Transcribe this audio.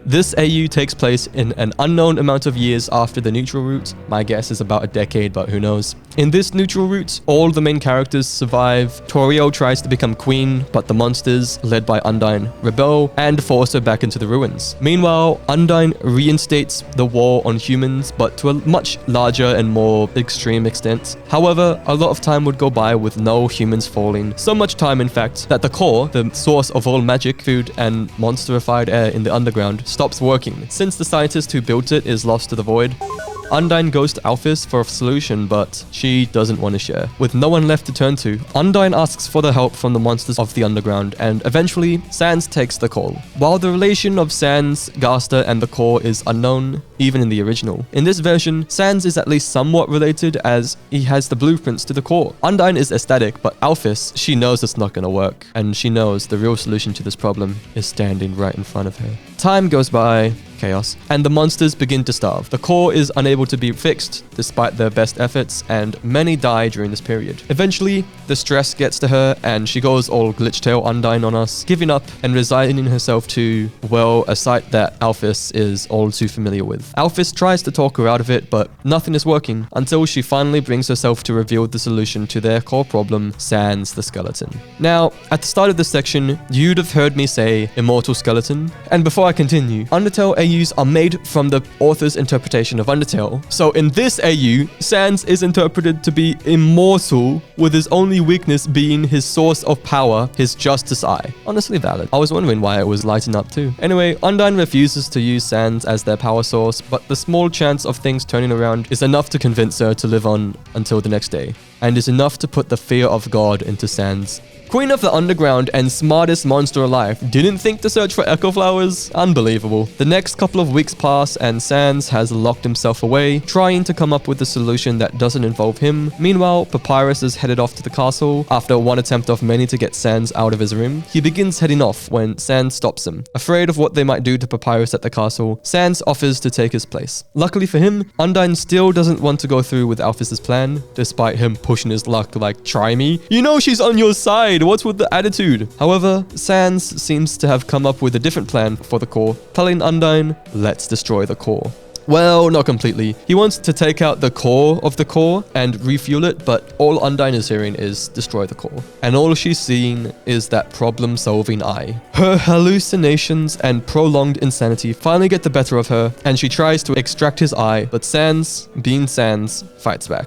This AU takes place in an unknown amount of years after the neutral route. My guess is about a decade, but who knows. In this neutral route, all the main characters survive. Torio tries to become queen, but the monsters, led by Undyne, rebel and force her back into the ruins. Meanwhile, Undyne reinstates the war on humans, but to a much larger and more extreme extent. However, a lot of time would go by with no humans falling. So much time, in fact, that the core, the source of all magic, food, and monsterified air in the underground, stops working, since the scientist who built it is lost to the void. Undyne goes to Alphys for a solution, but she doesn't want to share. With no one left to turn to, Undyne asks for the help from the monsters of the underground, and eventually, Sans takes the call. While the relation of Sans, Gaster, and the core is unknown, even in the original, in this version, Sans is at least somewhat related as he has the blueprints to the core. Undyne is ecstatic, but Alphys, she knows it's not going to work, and she knows the real solution to this problem is standing right in front of her. Time goes by, chaos, and the monsters begin to starve. The core is unable to be fixed despite their best efforts, and many die during this period. Eventually, the stress gets to her and she goes all glitchtail Undyne on us, giving up and resigning herself to, well, a site that Alphys is all too familiar with. Alphys tries to talk her out of it, but nothing is working until she finally brings herself to reveal the solution to their core problem, Sans the skeleton. Now, at the start of this section, you'd have heard me say immortal skeleton, and before I continue, Undertale AUs are made from the author's interpretation of Undertale. So in this AU, Sans is interpreted to be immortal, with his only weakness being his source of power, his Justice Eye. Honestly valid. I was wondering why it was lighting up too. Anyway, Undyne refuses to use Sans as their power source, but the small chance of things turning around is enough to convince her to live on until the next day, and is enough to put the fear of God into Sans. Queen of the Underground and smartest monster alive didn't think to search for echo flowers? Unbelievable. The next couple of weeks pass and Sans has locked himself away, trying to come up with a solution that doesn't involve him. Meanwhile, Papyrus is headed off to the castle. After one attempt of many to get Sans out of his room, he begins heading off when Sans stops him. Afraid of what they might do to Papyrus at the castle, Sans offers to take his place. Luckily for him, Undyne still doesn't want to go through with Alphys' plan, despite him pushing his luck like, try me? You know she's on your side. What's with the attitude? However, Sans seems to have come up with a different plan for the core, telling Undyne, let's destroy the core. Well, not completely. He wants to take out the core of the core and refuel it, but all Undyne is hearing is destroy the core. And all she's seeing is that problem-solving eye. Her hallucinations and prolonged insanity finally get the better of her, and she tries to extract his eye, but Sans, being Sans, fights back.